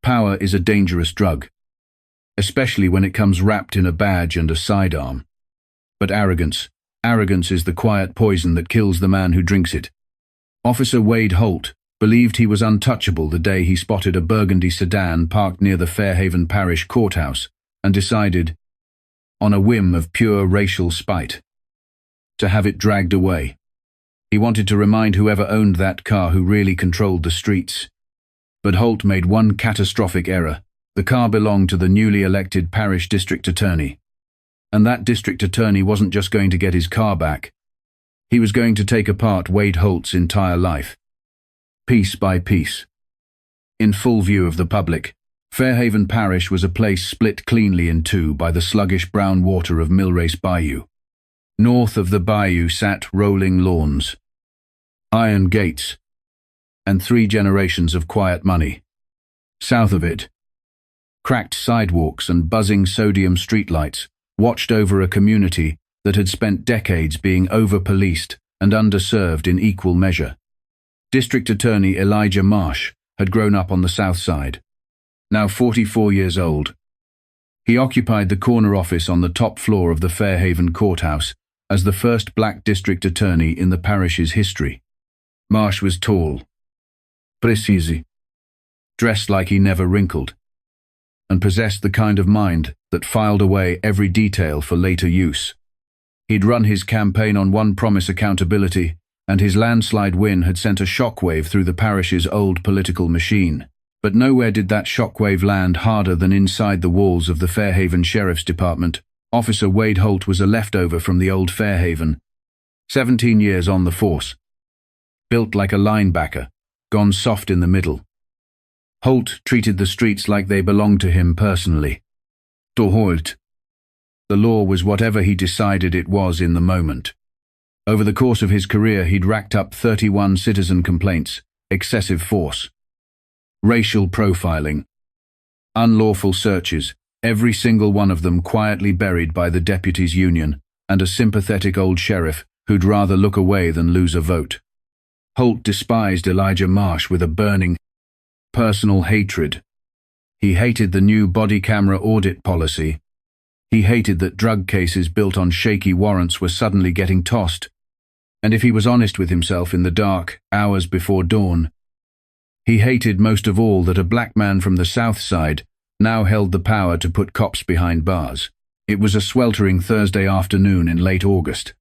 Power is a dangerous drug, especially when it comes wrapped in a badge and a sidearm. But arrogance is the quiet poison that kills the man who drinks it. Officer Wade Holt believed he was untouchable the day he spotted a burgundy sedan parked near the Fairhaven Parish courthouse and decided, on a whim of pure racial spite, to have it dragged away. He wanted to remind whoever owned that car who really controlled the streets. But Holt made one catastrophic error. The car belonged to the newly elected parish district attorney. And that district attorney wasn't just going to get his car back. He was going to take apart Wade Holt's entire life, piece by piece. In full view of the public, Fairhaven Parish was a place split cleanly in two by the sluggish brown water of Millrace Bayou. North of the bayou sat rolling lawns, iron gates, and 3 generations of quiet money. South of it, cracked sidewalks and buzzing sodium streetlights watched over a community that had spent decades being over-policed and underserved in equal measure. District Attorney Elijah Marsh had grown up on the south side. Now 44 years old, he occupied the corner office on the top floor of the Fairhaven courthouse as the first black district attorney in the parish's history. Marsh was tall, precise, dressed like he never wrinkled, and possessed the kind of mind that filed away every detail for later use. He'd run his campaign on one promise: accountability, and his landslide win had sent a shockwave through the parish's old political machine. But nowhere did that shockwave land harder than inside the walls of the Fairhaven Sheriff's Department. Officer Wade Holt was a leftover from the old Fairhaven, 17 years on the force. Built like a linebacker, gone soft in the middle. Holt treated the streets like they belonged to him personally. Holt. The law was whatever he decided it was in the moment. Over the course of his career, he'd racked up 31 citizen complaints, excessive force, racial profiling, unlawful searches, every single one of them quietly buried by the deputies' union and a sympathetic old sheriff who'd rather look away than lose a vote. Holt despised Elijah Marsh with a burning, personal hatred. He hated the new body camera audit policy. He hated that drug cases built on shaky warrants were suddenly getting tossed. And if he was honest with himself in the dark hours before dawn, he hated most of all that a black man from the south side now held the power to put cops behind bars. It was a sweltering Thursday afternoon in late August.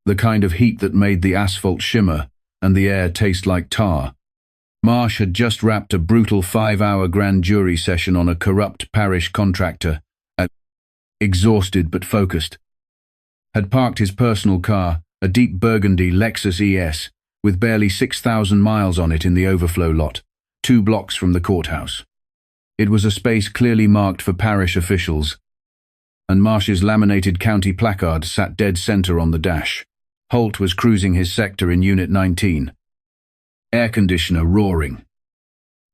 The kind of heat that made the asphalt shimmer and the air taste like tar. Marsh had just wrapped a brutal 5-hour grand jury session on a corrupt parish contractor, exhausted but focused. Had parked his personal car, a deep burgundy Lexus ES, with barely 6,000 miles on it in the overflow lot, 2 blocks from the courthouse. It was a space clearly marked for parish officials, and Marsh's laminated county placard sat dead center on the dash. Holt was cruising his sector in Unit 19. Air conditioner roaring.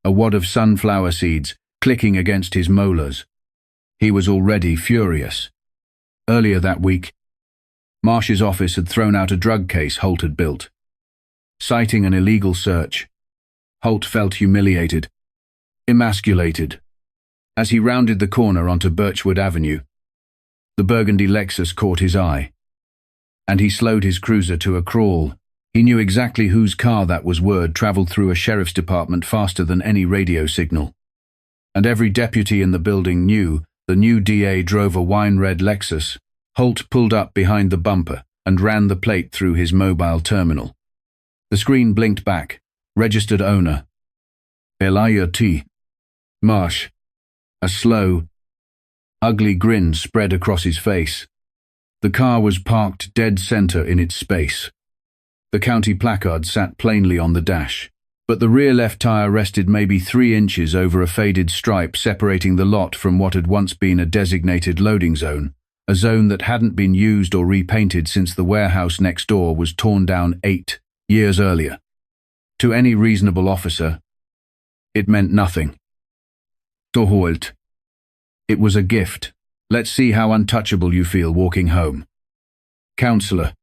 A wad of sunflower seeds clicking against his molars. He was already furious. Earlier that week, Marsh's office had thrown out a drug case Holt had built. Citing an illegal search, Holt felt humiliated, emasculated. As he rounded the corner onto Birchwood Avenue, the burgundy Lexus caught his eye, and he slowed his cruiser to a crawl. He knew exactly whose car that was. Word traveled through a sheriff's department faster than any radio signal. And every deputy in the building knew the new DA drove a wine-red Lexus. Holt pulled up behind the bumper and ran the plate through his mobile terminal. The screen blinked back. Registered owner, Elijah Marsh. A slow, ugly grin spread across his face. The car was parked dead center in its space. The county placard sat plainly on the dash, but the rear left tire rested maybe 3 inches over a faded stripe separating the lot from what had once been a designated loading zone, a zone that hadn't been used or repainted since the warehouse next door was torn down 8 years earlier. To any reasonable officer, it meant nothing. Holt. It was a gift. Let's see how untouchable you feel walking home. Counselor.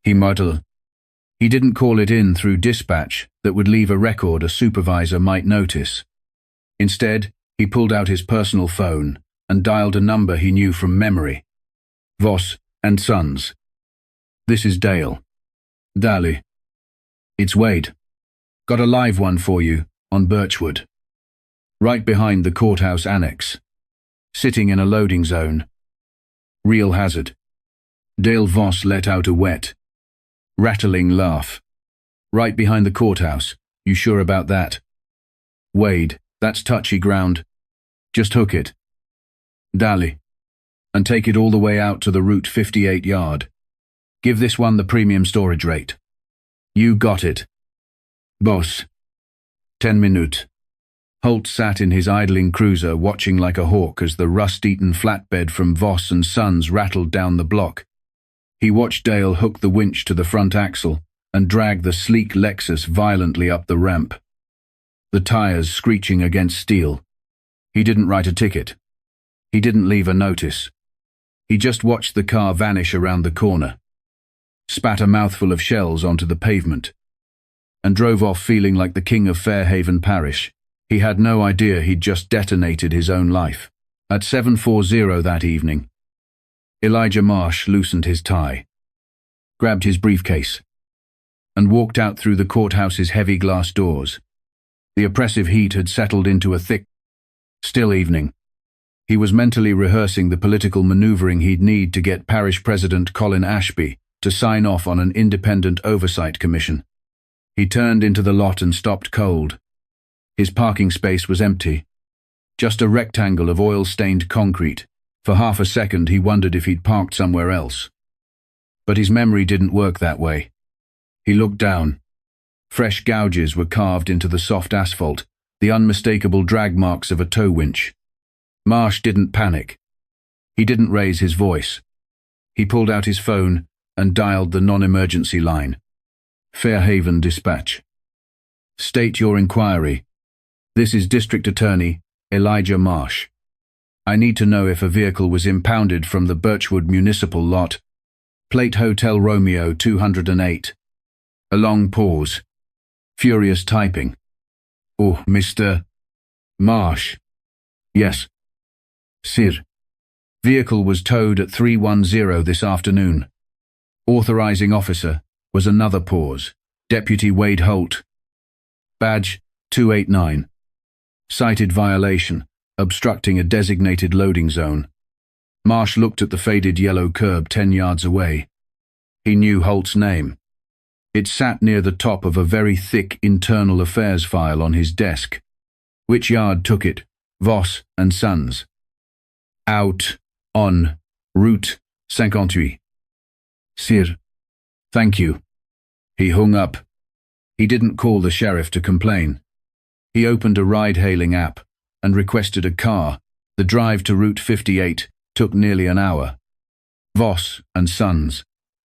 He muttered. He didn't call it in through dispatch that would leave a record a supervisor might notice. Instead, he pulled out his personal phone and dialed a number he knew from memory. Voss and Sons. This is Dale. Dali. It's Wade. Got a live one for you, on Birchwood. Right behind the courthouse annex. Sitting in a loading zone. Real hazard. Dale Voss let out a wet, rattling laugh. Right behind the courthouse. You sure about that? Wade, that's touchy ground. Just hook it. Dali. And take it all the way out to the Route 58 yard. Give this one the premium storage rate. You got it. Boss. 10 minutes. Holt sat in his idling cruiser watching like a hawk as the rust-eaten flatbed from Voss and Sons rattled down the block. He watched Dale hook the winch to the front axle and drag the sleek Lexus violently up the ramp. The tires screeching against steel. He didn't write a ticket. He didn't leave a notice. He just watched the car vanish around the corner, spat a mouthful of shells onto the pavement, and drove off feeling like the king of Fairhaven Parish. He had no idea he'd just detonated his own life. At 7:40 that evening, Elijah Marsh loosened his tie, grabbed his briefcase, and walked out through the courthouse's heavy glass doors. The oppressive heat had settled into a thick, still evening. He was mentally rehearsing the political maneuvering he'd need to get Parish President Colin Ashby to sign off on an independent oversight commission. He turned into the lot and stopped cold. His parking space was empty, just a rectangle of oil-stained concrete. For half a second he wondered if he'd parked somewhere else. But his memory didn't work that way. He looked down. Fresh gouges were carved into the soft asphalt, the unmistakable drag marks of a tow winch. Marsh didn't panic. He didn't raise his voice. He pulled out his phone and dialed the non-emergency line. Fairhaven Dispatch. State your inquiry. This is District Attorney Elijah Marsh. I need to know if a vehicle was impounded from the Birchwood Municipal Lot. Plate Hotel Romeo 208. A long pause. Furious typing. Oh, Mr. Marsh. Yes. Sir. Vehicle was towed at 310 this afternoon. Authorizing officer was another pause. Deputy Wade Holt. Badge 289. Cited violation, obstructing a designated loading zone. Marsh looked at the faded yellow curb 10 yards away. He knew Holt's name. It sat near the top of a very thick internal affairs file on his desk. Which yard took it? Voss and Sons. Out on Route 58. Sir. Thank you. He hung up. He didn't call the sheriff to complain. He opened a ride-hailing app and requested a car. The drive to Route 58 took nearly an hour. Voss and Sons.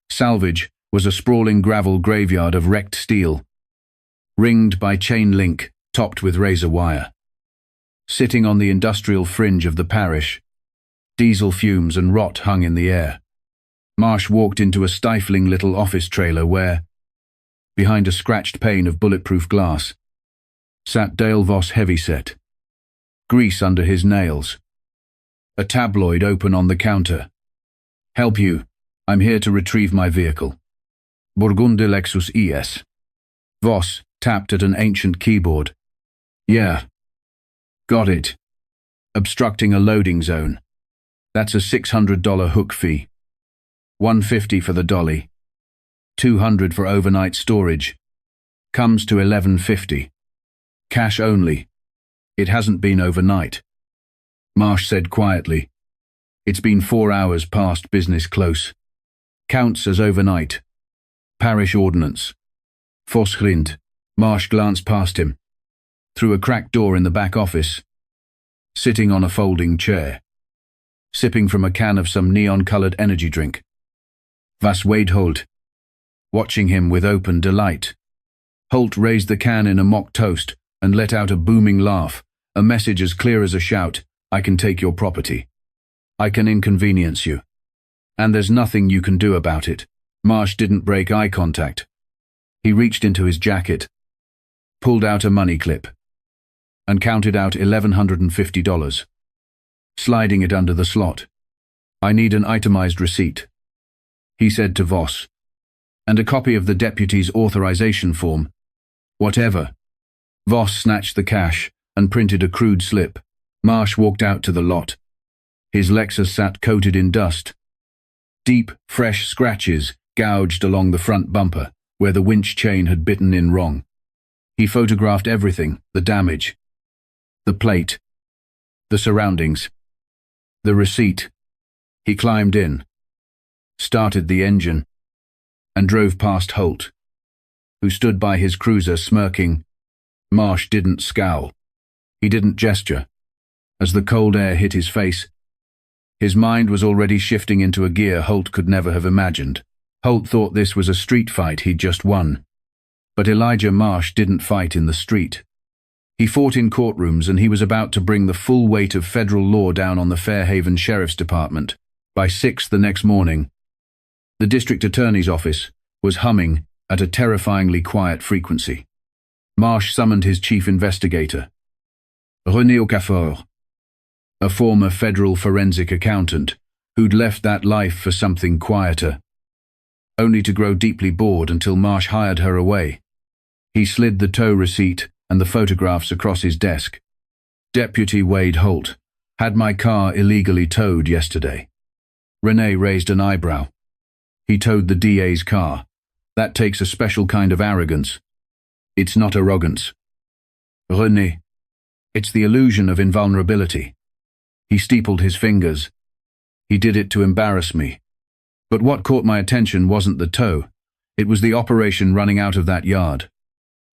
Salvage was a sprawling gravel graveyard of wrecked steel, ringed by chain link topped with razor wire. Sitting on the industrial fringe of the parish, diesel fumes and rot hung in the air. Marsh walked into a stifling little office trailer where, behind a scratched pane of bulletproof glass, sat Dale Voss heavyset, grease under his nails. A tabloid open on the counter. Help you. I'm here to retrieve my vehicle. Burgundy Lexus ES. Voss tapped at an ancient keyboard. Yeah. Got it. Obstructing a loading zone. That's a $600 hook fee. $150 for the dolly. $200 for overnight storage. Comes to $11.50. Cash only. It hasn't been overnight. Marsh said quietly. It's been 4 hours past business close. Counts as overnight. Parish ordinance. Voss-Grind. Marsh glanced past him. Through a cracked door in the back office. Sitting on a folding chair. Sipping from a can of some neon-colored energy drink. Was Wade Holt. Watching him with open delight. Holt raised the can in a mock toast and let out a booming laugh, a message as clear as a shout. I can take your property. I can inconvenience you. And there's nothing you can do about it. Marsh didn't break eye contact. He reached into his jacket, pulled out a money clip. and counted out $1,150, sliding it under the slot. "I need an itemized receipt," he said to Voss, "and a copy of the deputy's authorization form." "Whatever." Voss snatched the cash and printed a crude slip. Marsh walked out to the lot. His Lexus sat coated in dust. Deep, fresh scratches gouged along the front bumper, where the winch chain had bitten in wrong. He photographed everything: the damage, the plate, the surroundings, the receipt. He climbed in, started the engine, and drove past Holt, who stood by his cruiser smirking. Marsh didn't scowl. He didn't gesture. As the cold air hit his face, his mind was already shifting into a gear Holt could never have imagined. Holt thought this was a street fight he'd just won. But Elijah Marsh didn't fight in the street. He fought in courtrooms, and he was about to bring the full weight of federal law down on the Fairhaven Sheriff's Department. By 6 the next morning, the district attorney's office was humming at a terrifyingly quiet frequency. Marsh summoned his chief investigator, René Okafor, a former federal forensic accountant who'd left that life for something quieter, only to grow deeply bored until Marsh hired her away. He slid the tow receipt and the photographs across his desk. "Deputy Wade Holt had my car illegally towed yesterday." René raised an eyebrow. "He towed the DA's car. That takes a special kind of arrogance. It's not arrogance, René. It's the illusion of invulnerability." He steepled his fingers. "He did it to embarrass me. But what caught my attention wasn't the tow. It was the operation running out of that yard.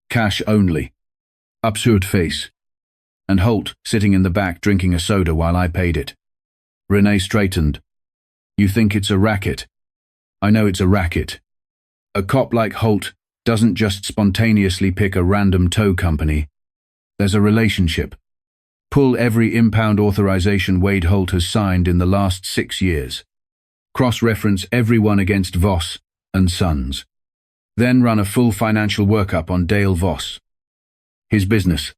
Cash only. Absurd face. And Holt sitting in the back drinking a soda while I paid it." René straightened. "You think it's a racket? I know it's a racket. A cop like Holt doesn't just spontaneously pick a random tow company. There's a relationship. Pull every impound authorization Wade Holt has signed in the last 6 years. Cross-reference everyone against Voss and Sons. Then run a full financial workup on Dale Voss, his business,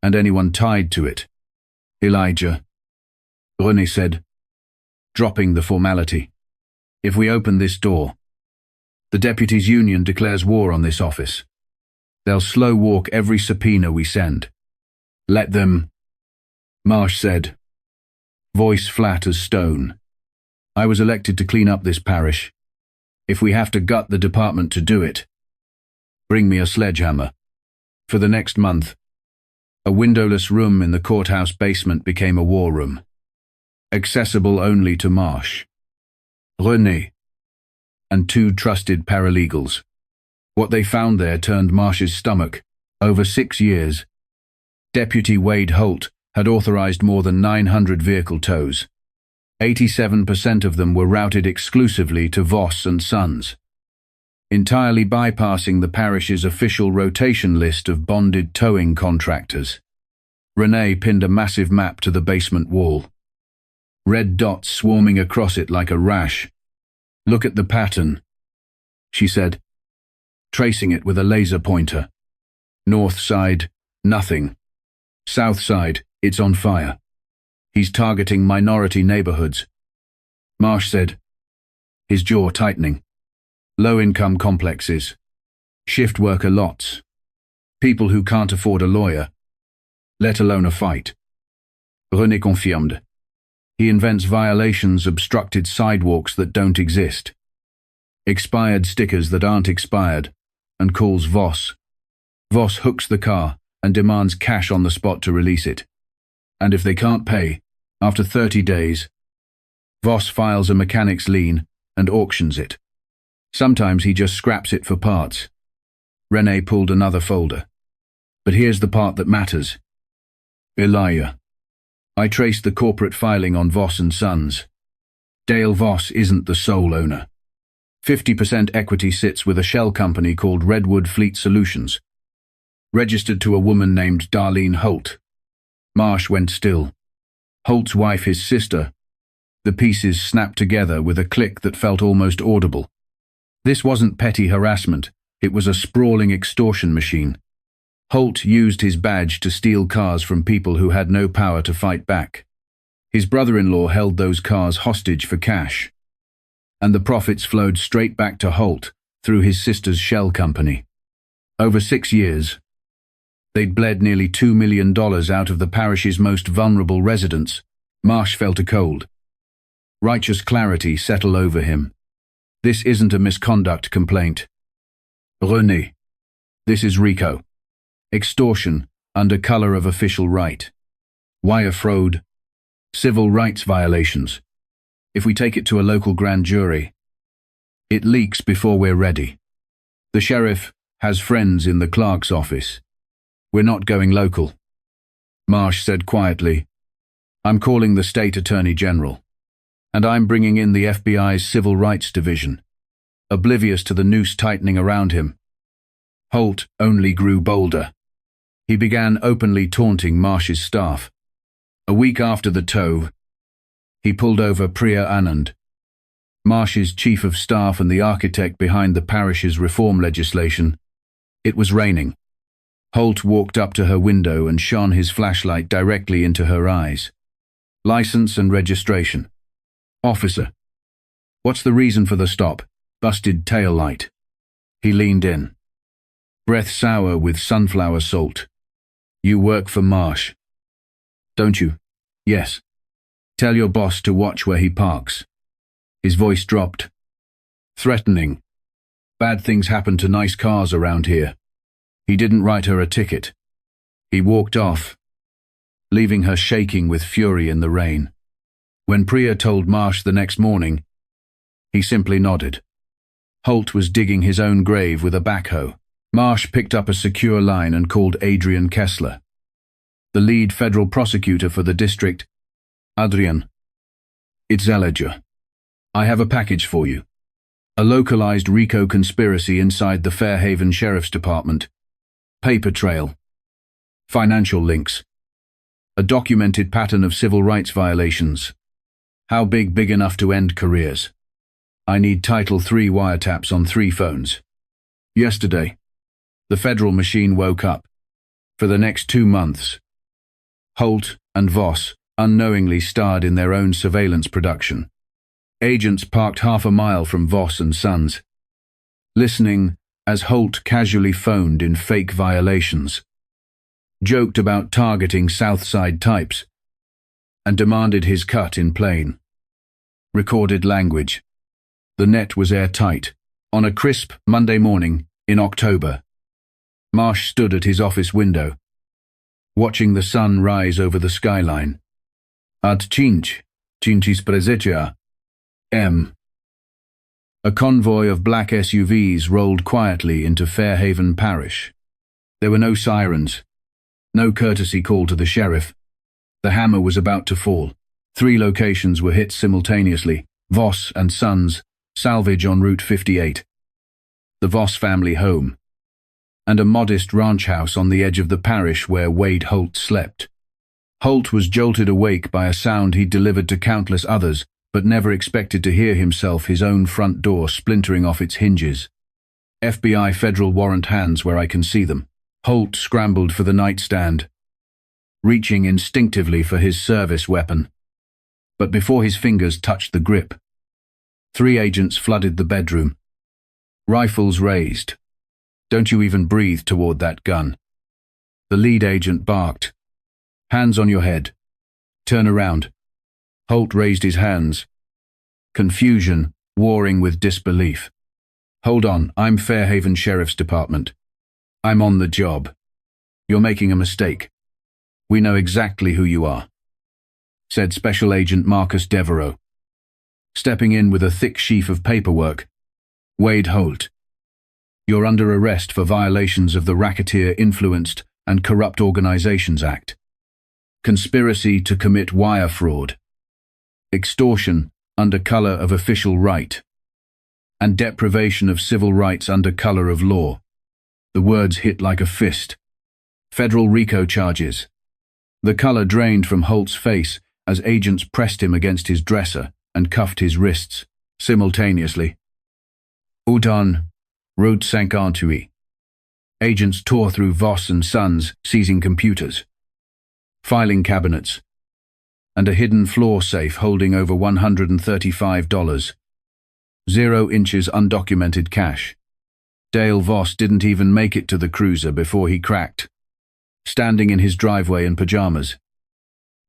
and anyone tied to it." "Elijah," René said, dropping the formality, "if we open this door, the deputies' union declares war on this office. They'll slow walk every subpoena we send. Let them," Marsh said, voice flat as stone. "I was elected to clean up this parish. If we have to gut the department to do it, bring me a sledgehammer." For the next month, a windowless room in the courthouse basement became a war room, accessible only to Marsh, René, and 2 trusted paralegals. What they found there turned Marsh's stomach. Over 6 years, Deputy Wade Holt had authorized more than 900 vehicle tows. 87% of them were routed exclusively to Voss and Sons, entirely bypassing the parish's official rotation list of bonded towing contractors. René pinned a massive map to the basement wall, red dots swarming across it like a rash. "Look at the pattern," she said, tracing it with a laser pointer. "North side, nothing. South side, it's on fire. He's targeting minority neighborhoods," Marsh said, his jaw tightening. "Low-income complexes, shift worker lots, people who can't afford a lawyer, let alone a fight." René confirmed. "He invents violations, obstructed sidewalks that don't exist, expired stickers that aren't expired, and calls Voss. Voss hooks the car and demands cash on the spot to release it. And if they can't pay, after 30 days, Voss files a mechanic's lien and auctions it. Sometimes he just scraps it for parts." René pulled another folder. "But here's the part that matters. Elijah, I traced the corporate filing on Voss and Sons. Dale Voss isn't the sole owner. 50% equity sits with a shell company called Redwood Fleet Solutions, registered to a woman named Darlene Holt." Marsh went still. Holt's wife, his sister. The pieces snapped together with a click that felt almost audible. This wasn't petty harassment. It was a sprawling extortion machine. Holt used his badge to steal cars from people who had no power to fight back. His brother-in-law held those cars hostage for cash, and the profits flowed straight back to Holt through his sister's shell company. Over 6 years, they'd bled nearly $2 million out of the parish's most vulnerable residents. Marsh felt a cold, righteous clarity settle over him. This isn't a misconduct complaint, René. This is RICO. Extortion under color of official right. Wire fraud. Civil rights violations. If we take it to a local grand jury, it leaks before we're ready. The sheriff has friends in the clerk's office. We're not going local. Marsh said quietly, I'm calling the state attorney general, and I'm bringing in the FBI's Civil Rights Division, oblivious to the noose tightening around him. Holt only grew bolder. He began openly taunting Marsh's staff. A week after the tow, he pulled over Priya Anand, Marsh's chief of staff and the architect behind the parish's reform legislation. It was raining. Holt walked up to her window and shone his flashlight directly into her eyes. License and registration. Officer. What's the reason for the stop? Busted tail light. He leaned in. Breath sour with sunflower salt. You work for Marsh, don't you? Yes. Tell your boss to watch where he parks. His voice dropped. Threatening. Bad things happen to nice cars around here. He didn't write her a ticket. He walked off, leaving her shaking with fury in the rain. When Priya told Marsh the next morning, he simply nodded. Holt was digging his own grave with a backhoe. Marsh picked up a secure line and called Adrian Kessler, the lead federal prosecutor for the district. Adrian. It's Elijah. I have a package for you. A localized RICO conspiracy inside the Fairhaven Sheriff's Department. Paper trail. Financial links. A documented pattern of civil rights violations. How big enough to end careers? I need Title III wiretaps on 3 phones. Yesterday, the federal machine woke up. For the next 2 months, Holt and Voss unknowingly starred in their own surveillance production. Agents parked half a mile from Voss and Sons, listening as Holt casually phoned in fake violations, joked about targeting Southside types, and demanded his cut in plain, recorded language. The net was airtight. On a crisp Monday morning in October, Marsh stood at his office window, watching the sun rise over the skyline. At cincis prezecia, M. A convoy of black SUVs rolled quietly into Fairhaven Parish. There were no sirens, no courtesy call to the sheriff. The hammer was about to fall. 3 locations were hit simultaneously: Voss and Sons, salvage on Route 58, the Voss family home, and a modest ranch house on the edge of the parish where Wade Holt slept. Holt was jolted awake by a sound he'd delivered to countless others, but never expected to hear himself, his own front door splintering off its hinges. FBI federal warrant hands where I can see them. Holt scrambled for the nightstand, reaching instinctively for his service weapon. But before his fingers touched the grip, 3 agents flooded the bedroom, rifles raised. Don't you even breathe toward that gun. The lead agent barked. Hands on your head. Turn around. Holt raised his hands, confusion warring with disbelief. Hold on, I'm Fairhaven Sheriff's Department. I'm on the job. You're making a mistake. We know exactly who you are, said Special Agent Marcus Devereaux, stepping in with a thick sheaf of paperwork. Wade Holt, you're under arrest for violations of the Racketeer Influenced and Corrupt Organizations Act, conspiracy to commit wire fraud, extortion under color of official right, and deprivation of civil rights under color of law. The words hit like a fist. Federal RICO charges. The color drained from Holt's face as agents pressed him against his dresser and cuffed his wrists simultaneously. Udon, Route 58. Agents tore through Voss and Sons, seizing computers, filing cabinets, and a hidden floor safe holding over $135. 0 inches undocumented cash. Dale Voss didn't even make it to the cruiser before he cracked, standing in his driveway in pajamas,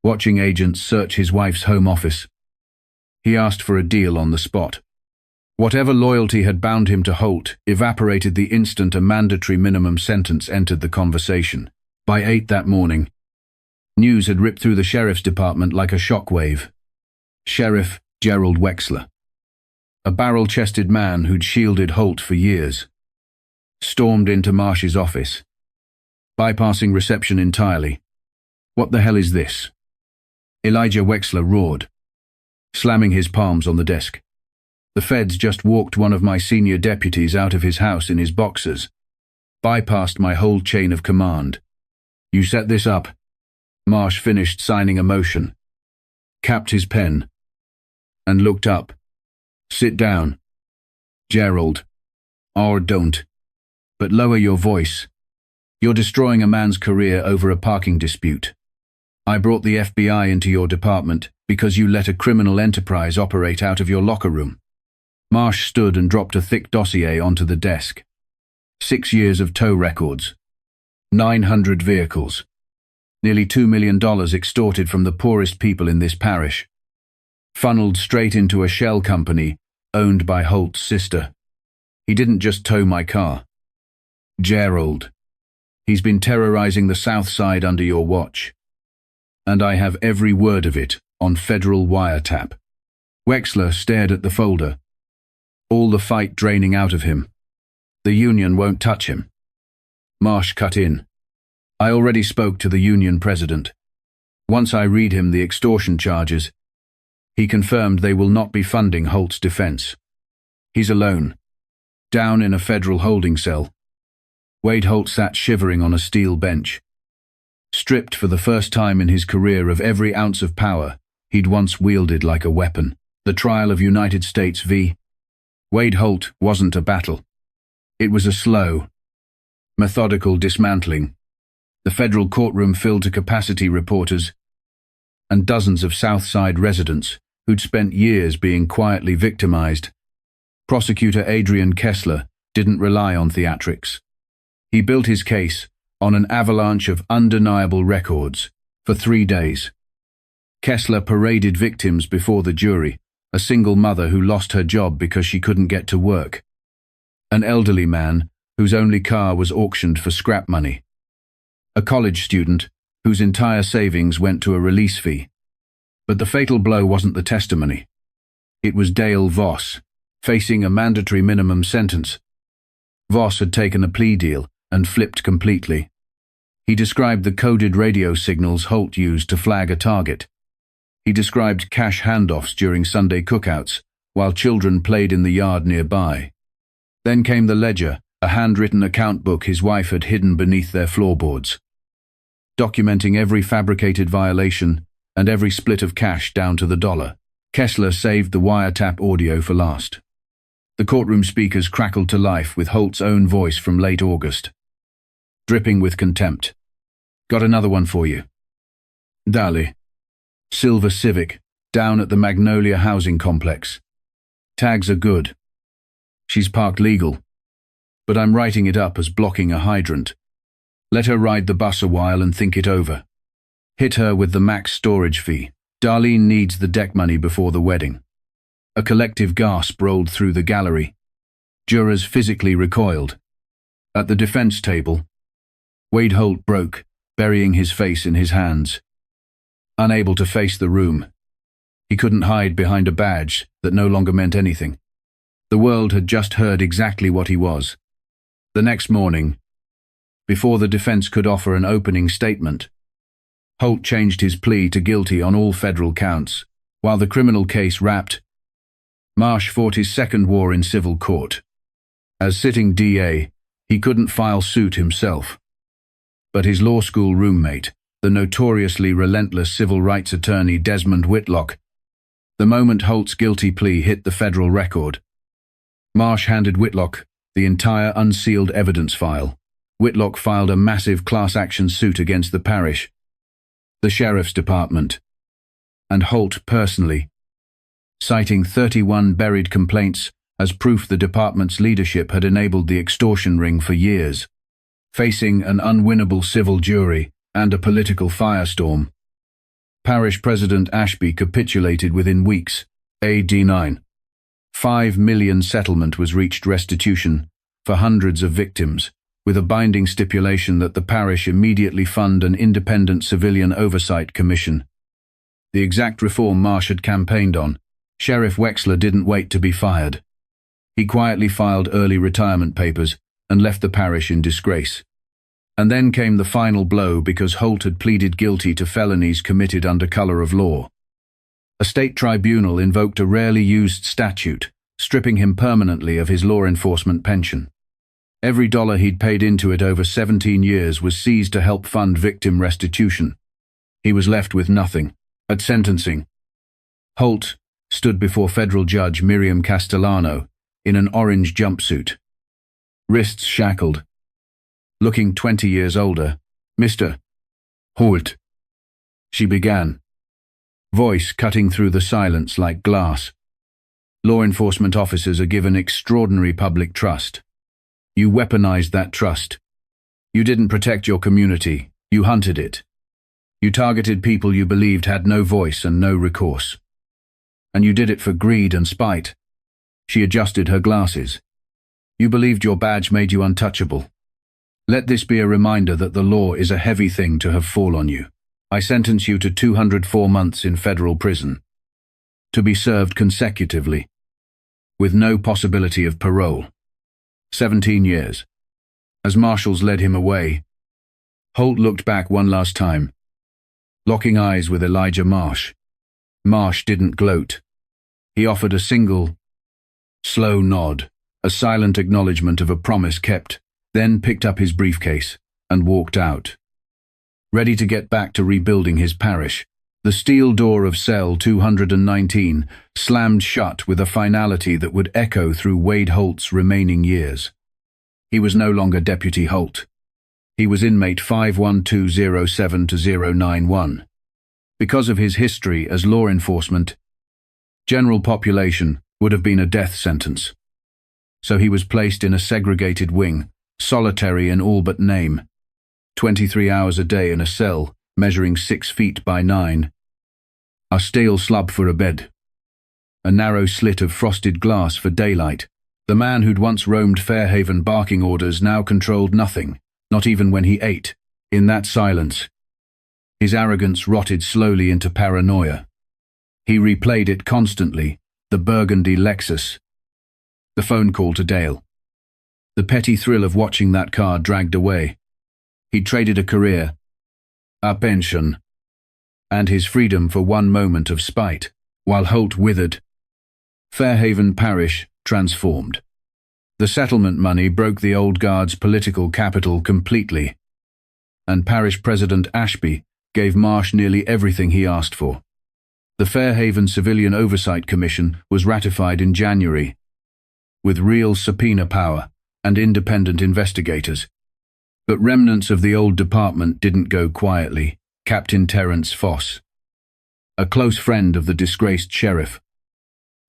watching agents search his wife's home office. He asked for a deal on the spot. Whatever loyalty had bound him to Holt evaporated the instant a mandatory minimum sentence entered the conversation. By 8 that morning, news had ripped through the sheriff's department like a shockwave. Sheriff Gerald Wexler, a barrel-chested man who'd shielded Holt for years, stormed into Marsh's office, bypassing reception entirely. "What the hell is this?" Elijah Wexler roared, slamming his palms on the desk. "The feds just walked one of my senior deputies out of his house in his boxers, bypassed my whole chain of command. You set this up." Marsh finished signing a motion, capped his pen, and looked up. "Sit down, Gerald. Or don't. But lower your voice. You're destroying a man's career over a parking dispute. I brought the FBI into your department because you let a criminal enterprise operate out of your locker room." Marsh stood and dropped a thick dossier onto the desk. 6 years of tow records, 900 vehicles, nearly $2 million extorted from the poorest people in this parish, funneled straight into a shell company owned by Holt's sister. "He didn't just tow my car, Gerald. He's been terrorizing the South Side under your watch. And I have every word of it on federal wiretap." Wexler stared at the folder, all the fight draining out of him. "The union won't touch him." Marsh cut in. "I already spoke to the union president. Once I read him the extortion charges, he confirmed they will not be funding Holt's defense. He's alone, down in a federal holding cell." Wade Holt sat shivering on a steel bench, stripped for the first time in his career of every ounce of power he'd once wielded like a weapon. The trial of United States v. Wade Holt wasn't a battle. It was a slow, methodical dismantling. The federal courtroom filled to capacity reporters and dozens of South Side residents who'd spent years being quietly victimized. Prosecutor Adrian Kessler didn't rely on theatrics. He built his case on an avalanche of undeniable records for 3 days. Kessler paraded victims before the jury: a single mother who lost her job because she couldn't get to work, an elderly man whose only car was auctioned for scrap money, a college student whose entire savings went to a release fee. But the fatal blow wasn't the testimony. It was Dale Voss, facing a mandatory minimum sentence. Voss had taken a plea deal and flipped completely. He described the coded radio signals Holt used to flag a target. He described cash handoffs during Sunday cookouts while children played in the yard nearby. Then came the ledger, a handwritten account book his wife had hidden beneath their floorboards, documenting every fabricated violation and every split of cash down to the dollar. Kessler saved the wiretap audio for last. The courtroom speakers crackled to life with Holt's own voice from late August, dripping with contempt. "Got another one for you. Dali. Silver Civic, down at the Magnolia housing complex. Tags are good. She's parked legal, but I'm writing it up as blocking a hydrant. Let her ride the bus a while and think it over. Hit her with the max storage fee. Darlene needs the deck money before the wedding." A collective gasp rolled through the gallery. Jurors physically recoiled. At the defense table, Wade Holt broke, burying his face in his hands. Unable to face the room, he couldn't hide behind a badge that no longer meant anything. The world had just heard exactly what he was. The next morning, before the defense could offer an opening statement, Holt changed his plea to guilty on all federal counts. While the criminal case wrapped, Marsh fought his second war in civil court. As sitting DA, he couldn't file suit himself. But his law school roommate, the notoriously relentless civil rights attorney Desmond Whitlock. The moment Holt's guilty plea hit the federal record, Marsh handed Whitlock the entire unsealed evidence file. Whitlock filed a massive class-action suit against the parish, the sheriff's department, and Holt personally, citing 31 buried complaints as proof the department's leadership had enabled the extortion ring for years. Facing an unwinnable civil jury and a political firestorm, Parish President Ashby capitulated within weeks. AD 9. $5 million settlement was reached restitution for hundreds of victims, with a binding stipulation that the parish immediately fund an independent civilian oversight commission. The exact reform Marsh had campaigned on. Sheriff Wexler didn't wait to be fired. He quietly filed early retirement papers and left the parish in disgrace. And then came the final blow because Holt had pleaded guilty to felonies committed under color of law. A state tribunal invoked a rarely used statute, stripping him permanently of his law enforcement pension. Every dollar he'd paid into it over 17 years was seized to help fund victim restitution. He was left with nothing. At sentencing, Holt stood before federal judge Miriam Castellano in an orange jumpsuit, wrists shackled. Looking 20 years older, "Mr. Holt," she began, voice cutting through the silence like glass. "Law enforcement officers are given extraordinary public trust. You weaponized that trust. You didn't protect your community, you hunted it. You targeted people you believed had no voice and no recourse. And you did it for greed and spite." She adjusted her glasses. "You believed your badge made you untouchable. Let this be a reminder that the law is a heavy thing to have fall on you. I sentence you to 204 months in federal prison, to be served consecutively, with no possibility of parole. 17 years. As marshals led him away, Holt looked back one last time, locking eyes with Elijah Marsh. Marsh didn't gloat. He offered a single, slow nod, a silent acknowledgement of a promise kept, then picked up his briefcase and walked out. Ready to get back to rebuilding his parish, the steel door of cell 219 slammed shut with a finality that would echo through Wade Holt's remaining years. He was no longer Deputy Holt. He was inmate 51207-091. Because of his history as law enforcement, general population would have been a death sentence. So he was placed in a segregated wing, solitary in all but name. 23 hours a day in a cell, measuring 6 feet by 9. A steel slab for a bed. A narrow slit of frosted glass for daylight. The man who'd once roamed Fairhaven barking orders now controlled nothing, not even when he ate. In that silence, his arrogance rotted slowly into paranoia. He replayed it constantly, the burgundy Lexus. The phone call to Dale. The petty thrill of watching that car dragged away. He'd traded a career, a pension, and his freedom for one moment of spite, while Holt withered. Fairhaven Parish transformed. The settlement money broke the old guard's political capital completely, and Parish President Ashby gave Marsh nearly everything he asked for. The Fairhaven Civilian Oversight Commission was ratified in January, with real subpoena power and independent investigators. But remnants of the old department didn't go quietly. Captain Terence Foss, a close friend of the disgraced sheriff,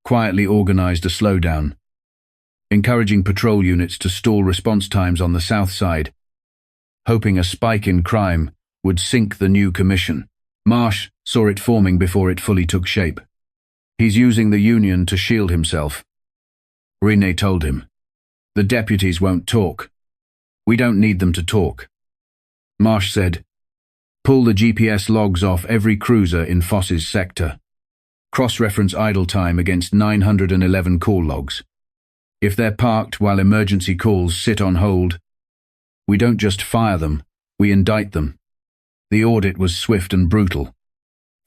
quietly organized a slowdown, encouraging patrol units to stall response times on the south side, hoping a spike in crime would sink the new commission. Marsh saw it forming before it fully took shape. "He's using the union to shield himself," Renee told him. "The deputies won't talk. We don't need them to talk." Marsh said, "Pull the GPS logs off every cruiser in Foss's sector. Cross-reference idle time against 911 call logs. If they're parked while emergency calls sit on hold, we don't just fire them, we indict them." The audit was swift and brutal.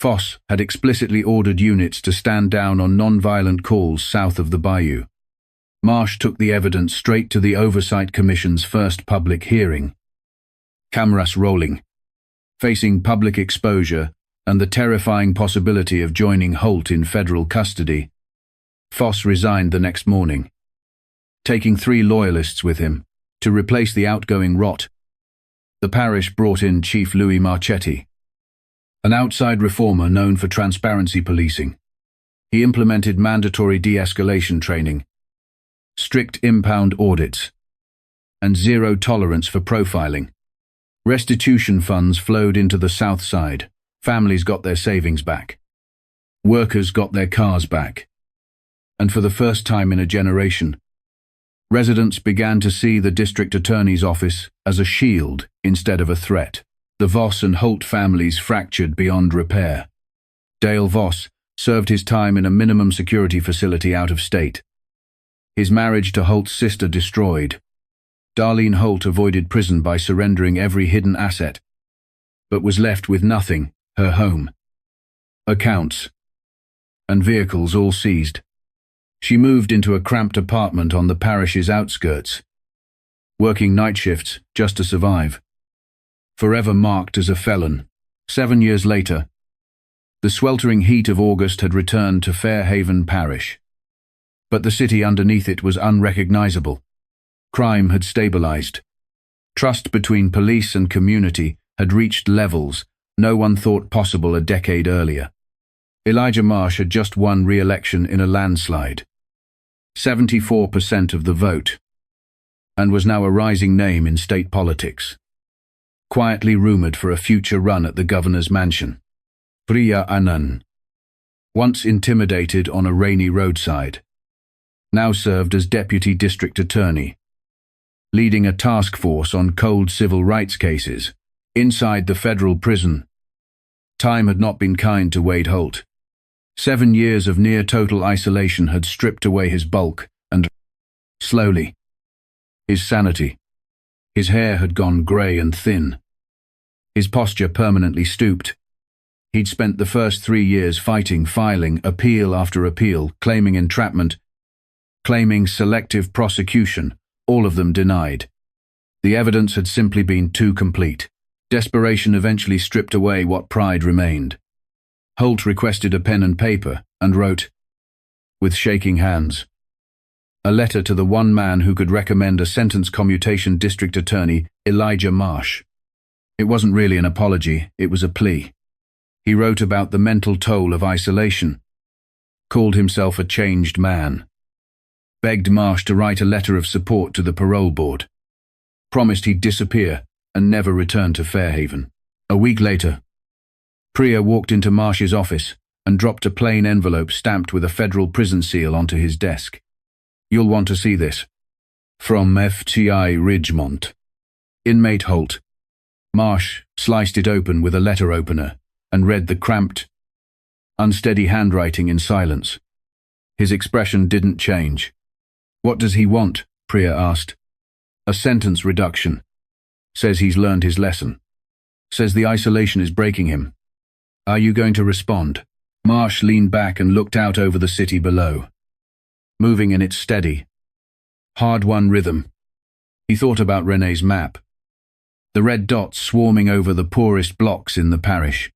Foss had explicitly ordered units to stand down on non-violent calls south of the bayou. Marsh took the evidence straight to the Oversight Commission's first public hearing. Cameras rolling, facing public exposure and the terrifying possibility of joining Holt in federal custody, Foss resigned the next morning, taking 3 loyalists with him to replace the outgoing rot The parish brought in Chief Louis Marchetti, an outside reformer known for transparency policing. He implemented mandatory de-escalation training, strict impound audits, and zero tolerance for profiling. Restitution funds flowed into the south side. Families got their savings back. Workers got their cars back. And for the first time in a generation, residents began to see the district attorney's office as a shield instead of a threat. The Voss and Holt families fractured beyond repair. Dale Voss served his time in a minimum security facility out of state. His marriage to Holt's sister destroyed. Darlene Holt avoided prison by surrendering every hidden asset, but was left with nothing: her home, accounts, and vehicles all seized. She moved into a cramped apartment on the parish's outskirts, working night shifts just to survive. Forever marked as a felon. 7 years later, the sweltering heat of August had returned to Fairhaven Parish. But the city underneath it was unrecognizable. Crime had stabilized. Trust between police and community had reached levels no one thought possible a decade earlier. Elijah Marsh had just won re-election in a landslide, 74% of the vote, and was now a rising name in state politics. Quietly rumored for a future run at the governor's mansion. Priya Anand, once intimidated on a rainy roadside, now served as deputy district attorney, leading a task force on cold civil rights cases inside the federal prison. Time had not been kind to Wade Holt. 7 years of near-total isolation had stripped away his bulk and, slowly, his sanity. His hair had gone grey and thin. His posture permanently stooped. He'd spent the first 3 years filing appeal after appeal, claiming entrapment, claiming selective prosecution, all of them denied. The evidence had simply been too complete. Desperation eventually stripped away what pride remained. Holt requested a pen and paper and wrote, with shaking hands, a letter to the one man who could recommend a sentence commutation: District Attorney Elijah Marsh. It wasn't really an apology, it was a plea. He wrote about the mental toll of isolation, called himself a changed man, begged Marsh to write a letter of support to the parole board, promised he'd disappear and never return to Fairhaven. A week later, Priya walked into Marsh's office and dropped a plain envelope stamped with a federal prison seal onto his desk. "You'll want to see this. From FTI Ridgemont. Inmate Holt." Marsh sliced it open with a letter opener and read the cramped, unsteady handwriting in silence. His expression didn't change. "What does he want?" Priya asked. "A sentence reduction. Says he's learned his lesson. Says the isolation is breaking him. Are you going to respond?" Marsh leaned back and looked out over the city below, moving in its steady, hard-won rhythm. He thought about Renee's map, the red dots swarming over the poorest blocks in the parish.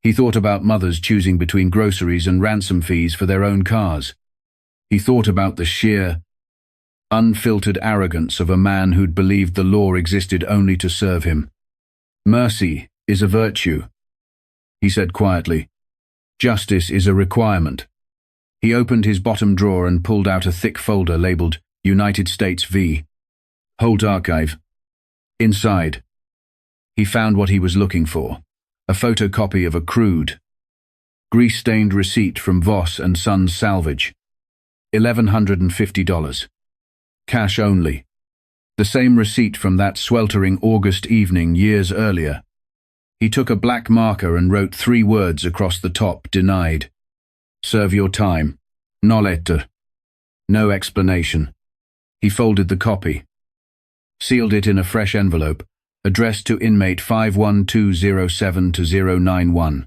He thought about mothers choosing between groceries and ransom fees for their own cars. He thought about the sheer, unfiltered arrogance of a man who'd believed the law existed only to serve him. "Mercy is a virtue," he said quietly. "Justice is a requirement." He opened his bottom drawer and pulled out a thick folder labeled United States v. Holt Archive. Inside, he found what he was looking for: a photocopy of a crude, grease-stained receipt from Voss and Sons Salvage. $1,150. Cash only. The same receipt from that sweltering August evening years earlier. He took a black marker and wrote 3 words across the top: denied. "Serve your time. No letter." No explanation. He folded the copy, sealed it in a fresh envelope, addressed to inmate 51207-091,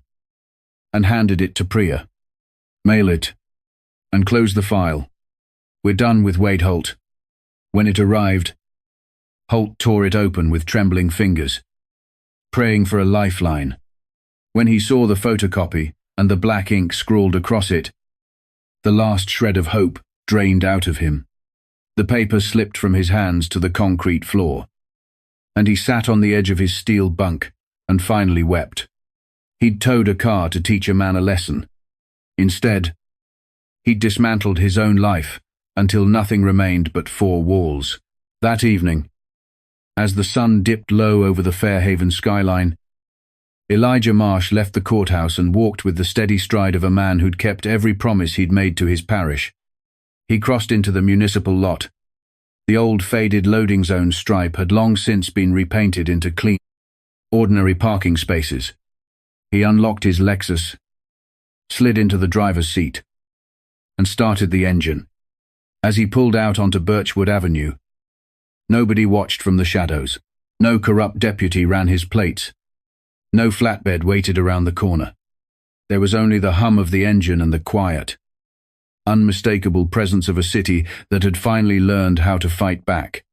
and handed it to Priya. "Mail it, and close the file. We're done with Wade Holt." When it arrived, Holt tore it open with trembling fingers, praying for a lifeline. When he saw the photocopy and the black ink scrawled across it, the last shred of hope drained out of him. The paper slipped from his hands to the concrete floor. and he sat on the edge of his steel bunk and finally wept. He'd towed a car to teach a man a lesson. Instead, he'd dismantled his own life until nothing remained but four walls. That evening, as the sun dipped low over the Fairhaven skyline, Elijah Marsh left the courthouse and walked with the steady stride of a man who'd kept every promise he'd made to his parish. He crossed into the municipal lot. The old faded loading zone stripe had long since been repainted into clean, ordinary parking spaces. He unlocked his Lexus, slid into the driver's seat, and started the engine. As he pulled out onto Birchwood Avenue, nobody watched from the shadows. No corrupt deputy ran his plates. No flatbed waited around the corner. There was only the hum of the engine and the quiet, unmistakable presence of a city that had finally learned how to fight back.